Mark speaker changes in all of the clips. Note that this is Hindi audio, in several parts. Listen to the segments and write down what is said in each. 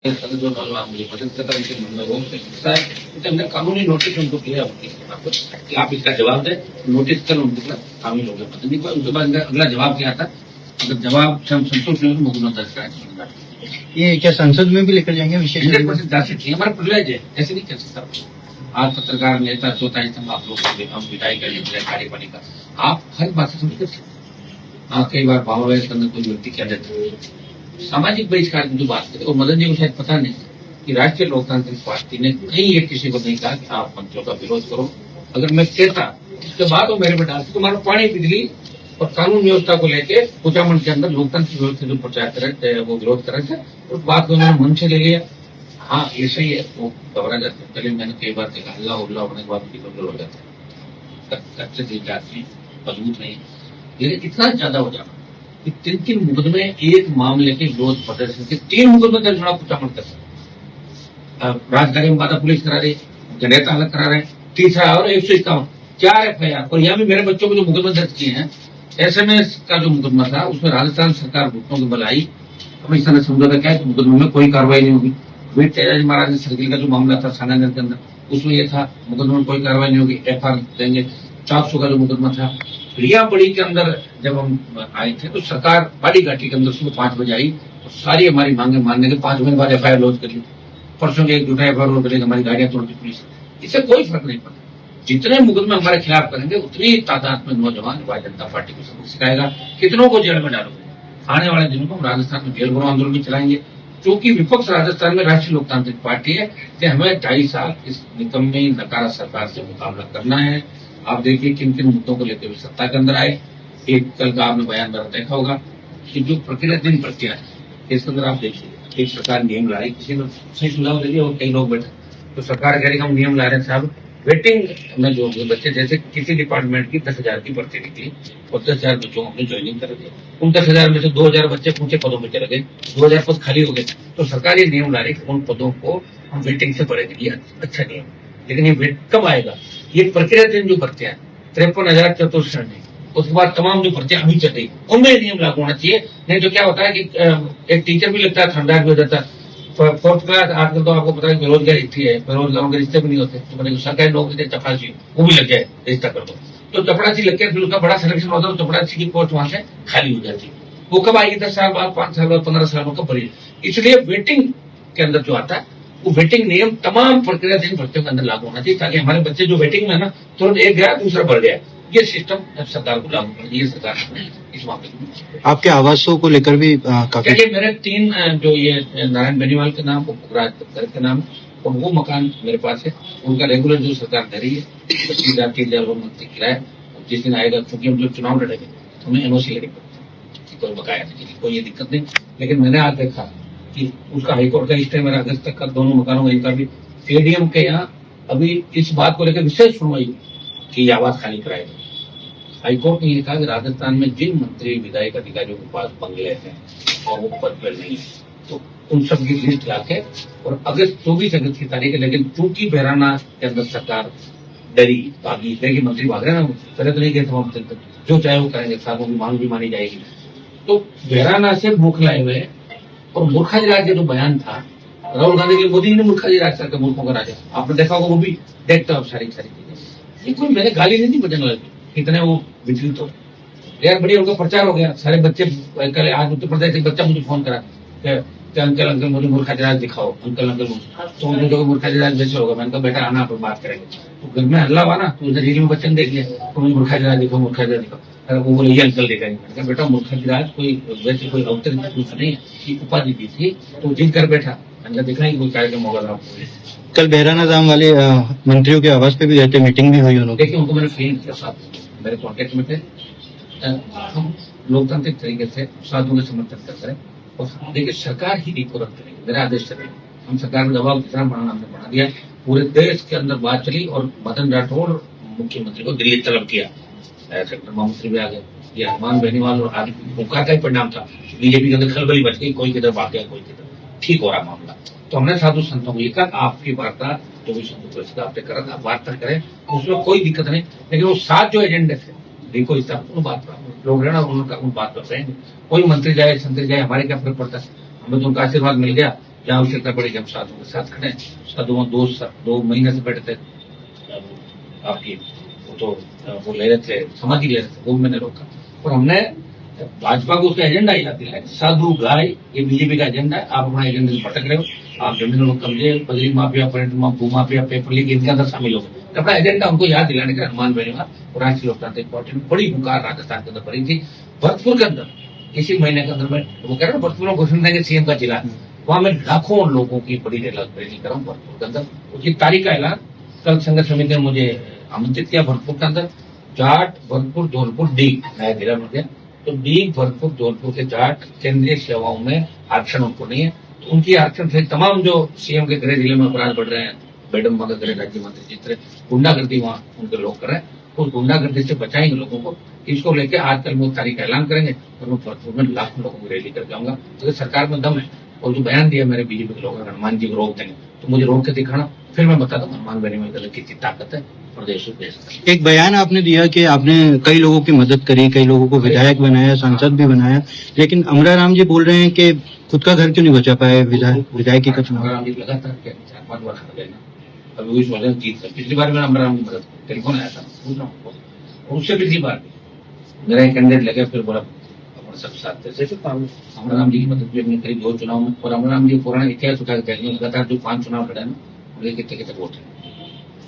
Speaker 1: जो मुझे पसंद करता है हमने कानूनी नोटिस उनको दिया कि आप इसका जवाब दें। नोटिस कल उनको कानूनी लोग पसंद नहीं, उसके बाद अगला जवाब क्या था, अगर जवाब से हम संतुष्ट नहीं हो तो मुकदमा दर्ज कराएंगे।
Speaker 2: ये क्या संसद में भी लेकर जाएंगे? विशेष
Speaker 1: 100% जा सकती है, हमारा प्रिविलेज है, ऐसे नहीं कर सकता। आज पत्रकार नेता सोता है आप लोग हम पिटाई कर लेते हैं कार्यपालिका का, आप हर बात से समझ कर सकते। हाँ, कई बार भाव के अंदर कोई व्यक्ति कह देते हैं सामाजिक बहिष्कार की जो बात करें, और मदन जी को शायद पता नहीं कि राष्ट्रीय लोकतांत्रिक पार्टी ने कहीं ये किसी को नहीं कहा कि आप मंत्रियों का विरोध करो। अगर मैं कहता उसके बाद वो मेरे में डालते तुम्हारा पानी, बिजली और कानून व्यवस्था को लेकर कुचामन के अंदर लोकतंत्र व्यवस्था जो प्रचार करे वो विरोध करे थे, उस बात को उन्होंने मन से ले लिया। हाँ, ये सही है, वो घबरा जाते। पहले मैंने कई बार देखा हल्ला उल्ला होने के बाद कमजोर हो जाते, कच्चे दिल जाती मजबूत नहीं, लेकिन इतना ज्यादा हो जाना कि 3 मुकदमे एक मामले के विरोध प्रदर्शन के 3 मुकदमे दर्ज होना कुचामन कर राजधानी में बाधा पुलिस करा रही, जनता अलग करा रहे, तीसरा और 151 4 FIR। और यहाँ भी मेरे बच्चों को जो मुकदमे दर्ज किए हैं, SMS का जो मुकदमा था उसमें राजस्थान सरकार घुटनों की बल आई, कमिश्नर ने समझौता क्या है मुकदमे में कोई कार्रवाई नहीं होगी। वीर तेजाजी महाराज सर्किल का जो मामला था सानानगर के अंदर, उसमें यह था मुकदमे में कोई कार्रवाई नहीं होगी, FIR देंगे। 400 का जो मुकदमा था रिया बड़ी के अंदर, जब हम आए थे तो सरकार बड़ी घाटी के अंदर सुबह 5 बजे आई और सारी हमारी मांगे मानने के 5 महीने बाद FIR लॉन्च कर ली। परसों के एक झूठा FIR और हमारी गाड़ियां तोड़ दी पुलिस। इससे कोई फर्क नहीं पड़ता, जितने मुकदमे हमारे खिलाफ करेंगे उतनी तादाद में नौजवान भारतीय जनता पार्टी को सबक सिखाएगा, कितनों को जेल में डालोगे। आने वाले दिनों को हम राजस्थान में जेल भरो आंदोलन भी चलाएंगे, क्योंकि विपक्ष राजस्थान में राष्ट्रीय लोकतांत्रिक पार्टी है कि हमें 2.5 साल इस निकम्मी नकारा सरकार से मुकाबला करना है। आप देखिए किन किन मुद्दों को लेकर सत्ता के अंदर आए। एक कल का आपने बयान मेरा देखा होगा कि जो प्रक्रिया दिन प्रक्रिया है, इसके अंदर आप देखिए एक सरकार नियम ला रही, किसी ने सही सुझाव दे दिया और कई लोग बैठे तो सरकार कह रही हम नियम ला रहे हैं साहब, वेटिंग में जो बच्चे, जैसे किसी डिपार्टमेंट की 10,000 की भर्ती निकली और 10,000 बच्चों को अपनी ज्वाइनिंग कर दी, उन 10,000 में से 2,000 बच्चे ऊंचे पदों में चले गए, 2,000 पद खाली हो गए। तो सरकार ये नियम ला रही है उन पदों को हम वेटिंग से भरेंगे, अच्छा नियम। लेकिन ये वेट कब आएगा? ये प्रक्रिया दिन जो भर्तियां 53,000 चतुर्श्रेणी, उसके बाद तमाम जो भर्तियां अभी चल रही उनमें नियम लागू होना चाहिए। नहीं तो क्या होता है कि एक टीचर भी लगता है, ठंडा भी हो जाता है। 4th क्लास आजकल तो आपको पता है बेरोजगारी इतनी है, बेरोजगारों के रिश्ते भी नहीं होते, तो मैंने सरकारी नौकरी दे चपरासी वो भी लग जाए, रिश्ता कर दो तो चपरासी लग के फिर उसका बड़ा सिलेक्शन होता है, चपरासी की पोस्ट वहां से खाली हो जाती है। वो कब आएगी? 10 साल बाद, 5 साल बाद, 15 साल बाद कब भरी? इसलिए वेटिंग के अंदर जो आता है वो वेटिंग नियम तमाम प्रक्रिया दिन भर्तियों के अंदर लागू होना चाहिए, ताकि हमारे बच्चे जो वेटिंग में है ना, तुरंत एक गया दूसरा बढ़ गया। ये सिस्टम सरकार को लागू करनी है, सरकार ने इस मामले में।
Speaker 2: आपके आवासों को लेकर भी काफी
Speaker 1: मेरे 3 जो ये नारायण बेनीवाल के नाम, उपराज के नाम और वो मकान मेरे पास है, उनका रेगुलर जो सरकार दे रही है 30,000 मंथली किराया। जिस दिन आएगा, क्योंकि हम जो चुनाव लड़ेंगे तो हमें NOC लेनी पड़ती, कोई बकाया नहीं, कोई ये दिक्कत नहीं। लेकिन मैंने आज देखा कि उसका हाईकोर्ट का स्टे मेरा अगस्त तक का दोनों मकानों का भी CDM के यहाँ अभी इस बात को लेकर विशेष सुनवाई कि आवास खाली कराएगा। हाईकोर्ट ने यह कहा कि राजस्थान में जिन मंत्री विधायक अधिकारियों के पास बंगले हैं और वो पद पर नहीं है, तो उन सब की लिस्ट लाके और 24 अगस्त की तारीख है। लेकिन चूंकि बहराना के अंदर सरकार डरी भागी, देखिए मंत्री भाग रहे हैं ना, पहले तो नहीं गए थे, जो चाहे वो करेंगे, साहबों की मांग भी मानी जाएगी। तो बहराना से मुख लाए हुए और मूर्खाजी राज का जो बयान था राहुल गांधी के, मोदी ने मूर्खाजी राज करके मूर्खों का राजा, आपने देखा होगा, वो भी देखते हो सारी चीजें। ये कोई मैंने गाली नहीं दी बजने वाले, कितने वो विचलित हो यार, बढ़िया उनका प्रचार हो गया। सारे बच्चे कल आज उत्तर प्रदेश एक बच्चा मुझे फोन करा कि अंकल मुझे मूर्खाजी दिखाओ, अंकल तो उनको जो मूर्खाजी जैसे होगा। मैंने कहा बेटा आना, आप बात करेंगे। तो घर में हल्ला हुआ ना, तो उधर रील में बच्चे ने देख लिया, तो मुझे मूर्खाजी दिखाओ, मूर्खाजी दिखाओ। वो बोले ये अंकल दिखाएंगे। मैंने कहा बेटा मूर्खाजी कोई वैसे कोई अवतरित कुछ नहीं, उपाधि दी थी तो जिद कर बैठा, मैंने दिखाएंगे कोई कार्यक्रम होगा आपको।
Speaker 2: कल बहराना धाम वाले मंत्रियों के आवास पे भी गए थे, मीटिंग भी हुई उन्होंने।
Speaker 1: देखिए उनको मैंने फ्रेंड के साथ मेरे कॉन्टेक्ट में थे, हम लोकतांत्रिक तरीके से साधुओं का समर्थन करते रहे और देखिए सरकार ही नहीं तुरंत करेगी, मेरा आदेश चलेगा। हम सरकार में दबाव कितना बढ़ाना हमने बढ़ा दिया, पूरे देश के अंदर बात चली और मदन राठौड़ मुख्यमंत्री को दिल्ली तलब किया, सेक्टर महामंत्री भी आ गए। ये हनुमान बेनीवाल और आदि पुकार का ही परिणाम था। बीजेपी के अंदर खलबली बच गई, कोई किधर भाग गया, कोई किधर, ठीक हो रहा मामला। तो हमने साधु संतों को ये कहा आपकी वार्ता 24 आपने करें, आप वार्ता करें, उसमें कोई दिक्कत नहीं। लेकिन वो 7 जो एजेंडे थे देखो इस तरह बात लोग रहना उन बात पर रहेंगे। कोई मंत्री जाए संतरी जाए, हमारे क्या फर्क पड़ता है, हमें तो उनका आशीर्वाद मिल गया। जहाँ आवश्यकता पड़ेगी हम साधुओं के साथ खड़े हैं। साधुओं 2 महीने से बैठे थे, आपकी वो तो वो ले रहे थे, समाधि ले रहे थे, वो भी मैंने रोका। और हमने भाजपा को उसका एजेंडा ही याद दिलाया, साधु गाय ये बीजेपी का एजेंडा है, आप अपना एजेंडा से भटक रहे हो, आप जमीनों में कब्जे, बजरी माफिया, पर्यटन भू माफिया, पेपर लीक इनके अंदर शामिल हो गए। अपना एजेंडा उनको याद दिलाने का हनुमान बेनीवाल और राष्ट्रीय लोकतांत्रिक पार्टी में बड़ी पुकार राजस्थान के अंदर भरी थी। भरतपुर के अंदर इसी महीने के अंदर मैं वो कह रहा हूँ, भरतपुर में घोषणा देंगे सीएम का जिला, वहां मैं लाखों लोगों की बड़ी रैली कर रहा हूँ भरतपुर के अंदर। उसकी तारीख का ऐलान कल संघर्ष समिति ने मुझे आमंत्रित किया। भरतपुर के अंदर जाट, भरतपुर, धौलपुर, डी नया जिला बन गया। तो डी, भरतपुर, धौलपुर के जाट केंद्रीय सेवाओं में आरक्षण उनको नहीं है, तो उनकी आरक्षण से तमाम जो सीएम के गृह जिले में अपराध बढ़ रहे हैं, मैडम मगर गृह राज्य मंत्री जिस तरह गुंडागर्दी वहां उनके लोग कर रहे हैं, उस गुंडागर्दी से बचाएंगे लोगों को। इसको लेकर आज कल वो तारीख का ऐलान करेंगे और मैं भरतपुर में लाखों लोगों की रैली करके आऊंगा। अगर सरकार में दम है और जो बयान दिया मेरे बीजेपी के लोग अगर हनुमान जी को रोक देंगे तो मुझे रोक के दिखाना, फिर मैं बता दूं हनुमान बेनीवाल की कितनी ताकत है प्रदेश में।
Speaker 2: एक बयान आपने दिया कि आपने कई लोगों की मदद करी, कई लोगों को विधायक बनाया, सांसद भी बनाया, लेकिन अमराराम जी बोल रहे हैं कि खुद का घर क्यों नहीं बचा पाए विधायकी का चुनाव?
Speaker 1: अमराराम जी लगातार 4-5 बार हार गए ना, अभी वही सोच जीत कर। पिछली बार मैंने अमराराम की मदद टेलीफोन आया था, पूछ रहा हूँ, और उससे पिछली बार मेरा एक कैंडिडेट लगे, फिर बोला अपने सब साथ थे। अमराराम जी की मदद भी हमने करी 2 चुनाव में। और अमराराम जी पुराना इतिहास उठा के लगातार जो 5 चुनाव लड़ा ना, उनके कितने वोट है,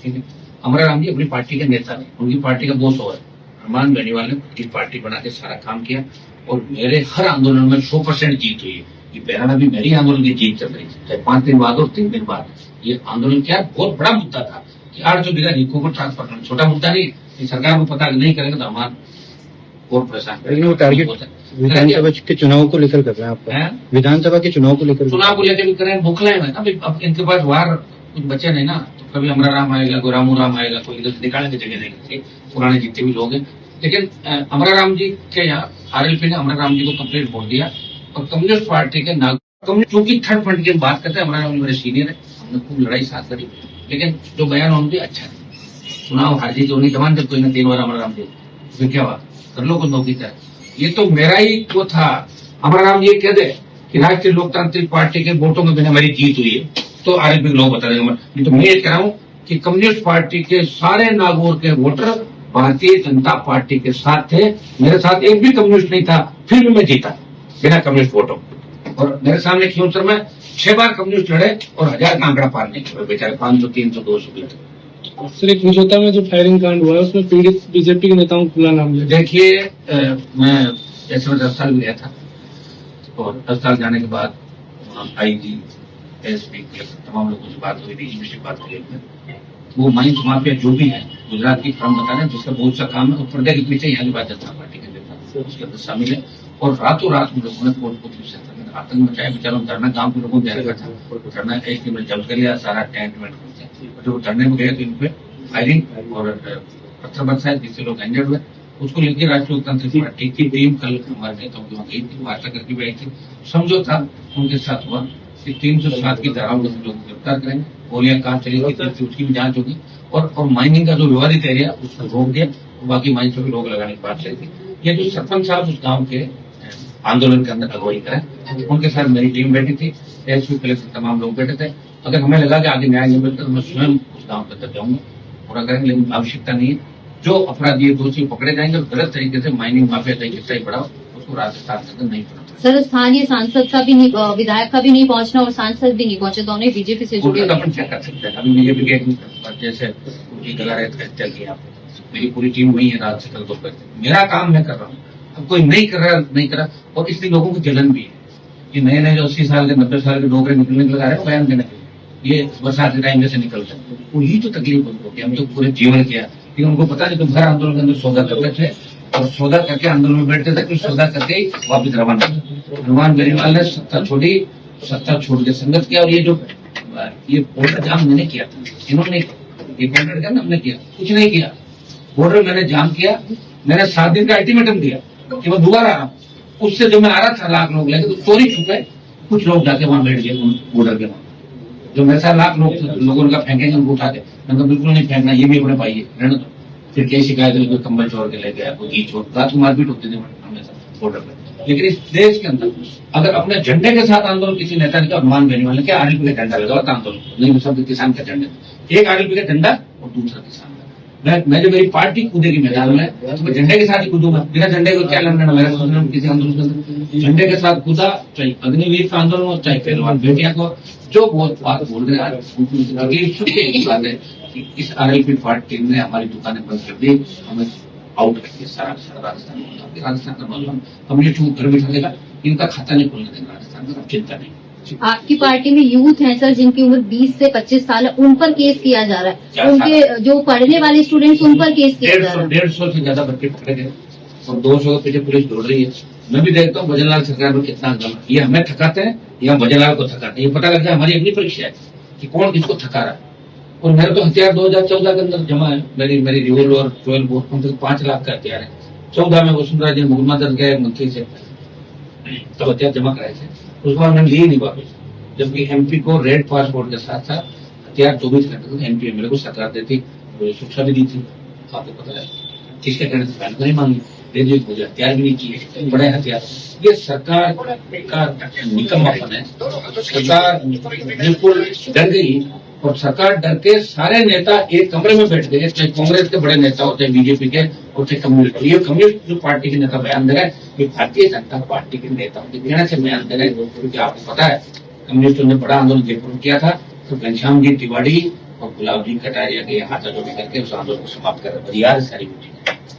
Speaker 1: ठीक है। अमराराम जी अपनी पार्टी के नेता ने, उनकी पार्टी का बॉस है। हनुमान बेनीवाल ने खुद की पार्टी बना के सारा काम किया और मेरे हर आंदोलन में 100% जीत हुई है। ये बहराना भी मेरी आंदोलन की जीत चल रही है, चाहे 5 दिन बाद और 3 दिन बाद। ये आंदोलन क्या बहुत बड़ा मुद्दा था कि 800 बीघा नीको को ट्रांसफर करना, छोटा मुद्दा नहीं। कि सरकार को पता नहीं करेगा तो हमारा और परेशान करेगा।
Speaker 2: टारगेट विधानसभा के चुनाव को लेकर कर रहे हैं आप? विधानसभा के चुनाव को लेकर
Speaker 1: भी करें, बौखलाए हैं ना। अब इनके पास वार कुछ बचे नहीं ना, तो कभी अमराराम आएगा, कोई रामू राम आएगा, कोई इधर निकालने की जगह नहीं, पुराने जितने भी लोग हैं। लेकिन अमराराम जी के यहाँ आरएलपी ने अमराराम जी को कंप्लेंट बोल दिया और कम्युनिस्ट पार्टी के क्योंकि थर्ड फ्रंट की बात करते हैं, अमराराम जी मेरे सीनियर है, हमने खूब लड़ाई साथ करी, लेकिन जो बयान उन्होंने अच्छा है, चुनाव हार जी तो उन्हीं जमान जब कोई ना 3 बार अमराराम जी, फिर क्या बात कर लो, कुछ नौकरी का ये तो मेरा ही वो था। अमराराम जी कह दे कि राष्ट्रीय लोकतांत्रिक पार्टी के वोटों में बिना मेरी जीत हुई है, तो आरएलपी के लोग बता देंगे। तो मैं ये कह रहा हूँ कि कम्युनिस्ट पार्टी के सारे नागौर के वोटर भारतीय जनता पार्टी के साथ थे, मेरे साथ एक भी कम्युनिस्ट नहीं था, फिर भी मैं जीता बिना कम्युनिस्ट वोटों। और मेरे सामने क्यों सर मैं 6 बार कम्युनिस्ट लड़े और 1000 का आंकड़ा पार नहीं किया, बेचारे 500, 300, 200
Speaker 3: सर एक मुझौता में जो फायरिंग कांड हुआ है उसमें पीड़ित बीजेपी के नेताओं को खुला नाम लिया।
Speaker 1: देखिए मैं जैसे मैं 10 साल गया था और 10 साल जाने के बाद आईजी, एसपी, तमाम लोगों से बात हुई थी, से बात हुई। वो माइंस माफिया जो भी है गुजरात की फर्म बता रहे हैं जिसका बहुत सा काम है, और पर्दे के पीछे यहाँ की भारतीय जनता पार्टी के नेता उसके अंदर शामिल है। और रातों रात उन लोगों ने कोट आतंक मचाया, बेचारों धरना गाँव के लोगों ने रखा था, धरना एक दिन में जब्त कर लिया, सारा टेंट वेंट। जो धरने में गए तो इन पे फायरिंग और पत्थर बरसाए जिससे लोग इंजर्ड हुए। उसको लेकर राष्ट्रीय लोकतांत्रिक पार्टी की टीम कल हमारे नेताओं की वहाँ गई थी, वार्ता करके भी आई थी, समझौता उनके साथ हुआ कि 307 की धाराओं में लोग गिरफ्तार करेंगे, गोलियां कहाँ चली थी उसकी भी जांच होगी, और माइनिंग का जो विवादित एरिया उसको रोक दिया, और बाकी माइनिंग पर भी रोक लगाने की बात चली थी। ये जो सरपंच साहब उस गाँव के आंदोलन के अंदर अगुवाई करें, उनके साथ मेरी टीम बैठी थी, एसपी, कलेक्टर, तमाम लोग बैठे थे। अगर हमें लगा कि आगे न्याय नहीं मिलता तो मैं स्वयं उस गाँव के अंदर जाऊंगा, पूरा करेंगे, लेकिन आवश्यकता नहीं है। जो अपराधी दोषी पकड़े जाएंगे और गलत तरीके से माइनिंग माफिया तरीके ही बढ़ाओ, उसको राजस्थान के अंदर नहीं पड़ा।
Speaker 4: सर स्थानीय सांसद का भी नहीं, विधायक का भी नहीं पहुंचना और सांसद भी नहीं पहुंचे, दोनों बीजेपी से जुड़े
Speaker 1: अपन चेक कर सकते हैं। अभी बीजेपी के जैसे उनकी गलारेत का हत्या किया, मेरी पूरी टीम वही है, रात से कल दोपहर। मेरा काम मैं कर रहा हूँ, अब कोई नहीं कर रहा, और इसलिए लोगों को जलन भी है कि नए नए जो 80 साल के 90 साल के डोगरे निकलने लगा रहे हैं बयान देने के लिए, ये बरसात के टाइम जैसे निकलते हैं, वही तो तकलीफ होती है। हम तो पूरे जीवन किया, लेकिन उनको पता नहीं, तो हर आंदोलन के अंदर सौदा करते थे और सौदा करके आंदोलन में बैठते थे, कुछ सौदा करके ही वापिस रवाना। हनुमान बेनीवाल ने सत्ता छोड़ी, सत्ता छोड़ के संगत किया, और ये बॉर्डर जाम मैंने किया था, इन्होंने ये बॉर्डर का हमने किया, कुछ नहीं किया। बॉर्डर मैंने जाम किया, मैंने 7 दिन का अल्टीमेटम दिया कि मैं दोबारा आ रहा हूँ। उससे जो मैं आ रहा था लाख लोग लेके, तो चोरी छुपे कुछ लोग जाके वहां बैठ गए बॉर्डर के वहां, जो मेरे साथ लाख लोगों का फेंकेंगे उनको उठा के, मैंने बिल्कुल नहीं फेंकना, ये भी अपने पाइए रहने दो। फिर क्या शिकायत हुई, कोई कंबल छोड़ के ले गया, कोई घी छोड़, रात को मारपीट होती थी हमेशा बॉर्डर पे। लेकिन इस देश के अंदर अगर अपने झंडे के साथ आंदोलन किसी नेता ने किया, अनुमान देने वाले क्या आरएलपी का झंडा लगा हुआ था आंदोलन, नहीं सब किसान का झंडा, एक आरएलपी का झंडा और दूसरा किसान का। मैं जब मेरी पार्टी कूदेगी मैदान में तो मैं झंडे के साथ ही कूदूंगा, बिना झंडे को क्या लेना देना मेरा आंदोलन किसी आंदोलन के अंदर। झंडे के साथ कूदा, चाहे अग्निवीर का आंदोलन हो, चाहे पहलवान बेटियां को, जो बहुत बात बोल रहे हैं तकलीफ सुन के बात है कि इस आरएलपी पार्टी ने हमारी दुकानें बंद कर दी, हमें आउट कर दिया सारा राजस्थान का मामला कम्युनिस्ट घर बैठा देगा, इनका खाता नहीं खोलने देगा राजस्थान का, चिंता नहीं।
Speaker 4: आपकी पार्टी में यूथ हैं सर जिनकी उम्र 20 से 25 साल है, उन पर केस किया जा रहा है, उनके जो पढ़ने वाले स्टूडेंट्स उन पर केस किया जा रहा है।
Speaker 1: 150 से ज्यादा बच्चे पकड़े गए और 200 के पीछे पुलिस दौड़ रही है। मैं भी देखता हूँ भजनलाल सरकार में कितना गलत, ये हमें थकाते हैं या भजनलाल को थकाते हैं, ये पता लगता है हमारी अग्नि परीक्षा है कि कौन किसको थका रहा है। और मेरे तो हथियार 2014 के अंदर जमा है, मेरी रिवॉल्वर 12 बोर्ड कम से कम 5 लाख का हथियार है। 14 में वसुंधरा जी मुकदमा दर्ज किया मंत्री से, तब हथियार जमा कराए थे, उसके बाद मैंने लिए नहीं वापस। जबकि एमपी को रेड पासपोर्ट के साथ साथ हथियार 24 घंटे तक एमपी एमएलए को सरकार देती, शिक्षा भी दी थी, आपको पता है। किसके कहने से बैन नहीं मांगी, रेजिक मुझे हथियार भी नहीं किए, बड़े हथियार। ये सरकार का निकम्मापन है, सरकार बिल्कुल डर गई और सरकार डर के सारे नेता एक कमरे में बैठ गए, चाहे कांग्रेस के बड़े नेता होते हैं, बीजेपी के और चाहे कम्युनिस्ट। ये कम्युनिस्ट जो पार्टी के नेता बयान दे रहे हैं, ये भारतीय जनता पार्टी के नेताओं के कहने से बयान दे रहे हैं, क्योंकि आपको पता है कम्युनिस्टों ने बड़ा आंदोलन जयपुर में किया था, तो घनश्याम जी तिवारी और गुलाब जी कटारिया के हाथाजोड़ी करके उस आंदोलन को समाप्त कर दिया सारी मीटिंग।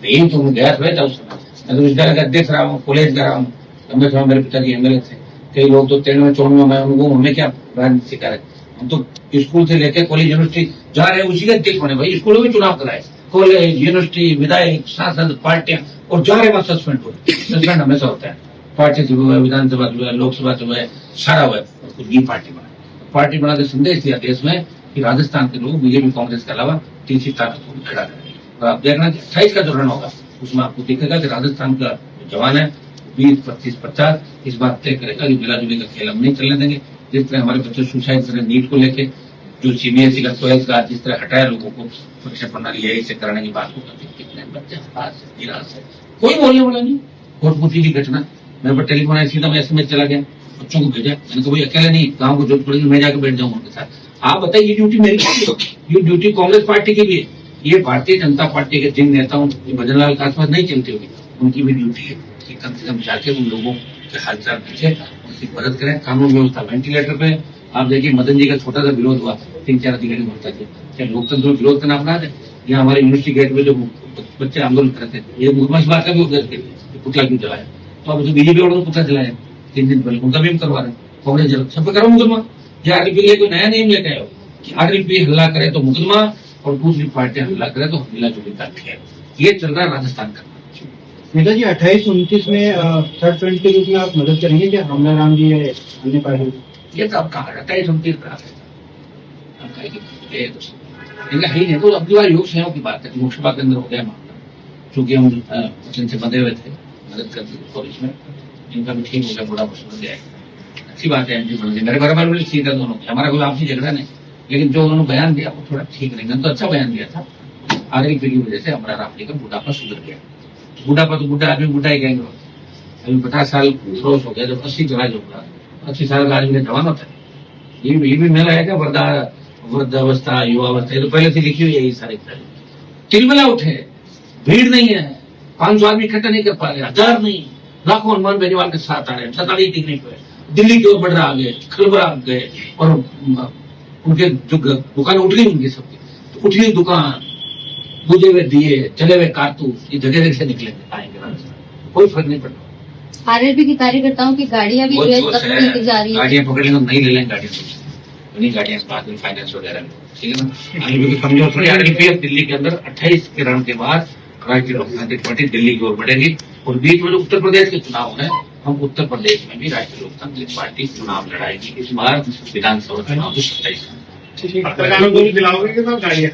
Speaker 1: यही तो मैं गया था उस समय, मैं तो इस तरह का अध्यक्ष रहा हूँ, कॉलेज का रहा हूँ, लंबे समय मेरे पिताजी एमएलए थे। कई लोग तो 13वें 14वें में उनको हमें क्या राजनीति सिखा रहे, हम तो स्कूल से लेकर कॉलेज यूनिवर्सिटी जा रहे हैं, उसी के अध्यक्ष बने भाई। स्कूलों में चुनाव कराए, कॉलेज यूनिवर्सिटी विधायक सांसद पार्टियां, और जा रहे वहां सस्पेंड हुए। सस्पेंड हमेशा होता है, पार्टी से हुआ, विधानसभा से हुआ, लोकसभा से हुआ, सारा हुआ, खुद की पार्टी बना। पार्टी बना के संदेश दिया देश में कि राजस्थान के लोग बीजेपी कांग्रेस के अलावा तीसरी ताकत को खड़ा करेंगे। और आप देखना 28 का जो रन होगा उसमें आपको दिखेगा कि राजस्थान का जवान है 20, 25, 50 इस बात तय करेगा कि मिला जुली का खेल हम नहीं चलने देंगे। जिस तरह हमारे बच्चे सुसाइड करें नीट को लेके, जो सीबीएसई का 12th का जिस तरह हटाया लोगों को परीक्षा प्रणाली यही से कराने की बात होती, कितने बच्चे निराश है, कोई बोलने वाला नहीं। कोटपुतली की घटना, मेरे पर टेलीफोन आया, सीधा मैं एसएमएस चला गया, बच्चों को भेजा, मैंने कहा भाई अकेले नहीं, गाँव को जरूरत पड़ेगी मैं जाकर बैठ जाऊंगा उनके साथ। आप बताइए ये ड्यूटी मेरी ये ड्यूटी कांग्रेस पार्टी की भी है, ये भारतीय जनता पार्टी के जिन नेताओं भजनलाल के आसपास नहीं चलती होगी उनकी भी ड्यूटी है कि कम से कम जाके उन लोगों के हालचाल पूछे, उनकी मदद करें। कानून व्यवस्था वेंटिलेटर पे आप देखिए, मदन जी का छोटा सा विरोध हुआ, 3-4 अधिकारी भरता थे, क्या लोकतंत्र में विरोध करना अपराध है? यहाँ हमारे यूनिवर्सिटी गेट में जो बच्चे आंदोलन करते थे, ये मुकदमा इस बात का भी उपदेश के लिए पुतला क्यों जलाया, तो अब बीजेपी वालों को पुतला जलाया 3 दिन पहले, उनका भी हम करवा रहे हैं, कांग्रेस जल सब करो मुकदमा। या आरएलपी कोई नया नियम लेके आयो कि आरएलपी हल्ला करे तो मुकदमा और दूसरी पार्टियां हल्ला करे तो मिला जुली का खेल, ये चल रहा है राजस्थान का।
Speaker 2: नेताजी 28-29 में थर्ड फ्रंट के रूप में आप मदद करेंगे क्या हमला राम जी या अन्य पार्टी?
Speaker 1: ये तो अब कहा 28-29 का इनका है ही नहीं। तो अगली बार योग संयोग की बात है, लोकसभा के अंदर हो गया मामला, चूंकि हम वचन से बंधे हुए थे मदद करते थे और इसमें इनका भी ठीक हो गया, बड़ा पसंद गया, अच्छी बात है। एमपी बन गए, मेरे बराबर भी सीधा दोनों के, हमारा कोई आपसी झगड़ा नहीं, लेकिन जो उन्होंने बयान दिया वो थोड़ा ठीक नहीं, तो अच्छा बयान दिया था। आरएलपी की वजह से हमारा राम जी का बुढ़ापा सुधर गया। बुढ़ापा तो बुढ़ा आदमी बुढ़ा ही कहेंगे, अभी 50 साल क्रॉस हो गया, जब 80 चला जाऊंगा, 80 साल का आदमी जवान होता है। ये भी मेला है क्या, वृद्धावस्था युवावस्था, तो पहले से लिखी हुई है ये सारी तिलमिला उठे, भीड़ नहीं है, 500 आदमी इकट्ठा नहीं कर पा रहे, 1000 नहीं, लाखों हनुमान बेनीवाल के साथ आ रहे हैं, 47 टिकने पे दिल्ली की ओर बढ़ रहा गए, खलबरा गए, और उनके जो दुकान उठ गई उनकी सबकी, तो उठी दुकान, बुझे हुए दिए, चले हुए कारतूस, ये जगह से निकलेंगे आएंगे राजस्थान, कोई फर्क नहीं पड़ता।
Speaker 4: आरएलपी के कार्यकर्ताओं की गाड़ियां भी जो है जब्त की जा रही है,
Speaker 1: गाड़ियां पकड़ लेंगे, नहीं ले लेंगे गाड़ियां, उन्हीं गाड़ियां बाद में फाइनेंस वगैरह में, ठीक है ना। आरएलपी कमजोर थोड़ी, आरएलपी दिल्ली के अंदर 28 के राउंड के बाद राष्ट्रीय लोकतांत्रिक पार्टी दिल्ली की ओर बढ़ेगी, और बीच में उत्तर प्रदेश के चुनाव है, हम उत्तर प्रदेश में भी राष्ट्रीय लोकतांत्रिक पार्टी चुनाव लड़ाएगी। इस बार विधानसभा चुनाव 27
Speaker 3: ठीक है, दिलाओगे कि सब गाड़ियां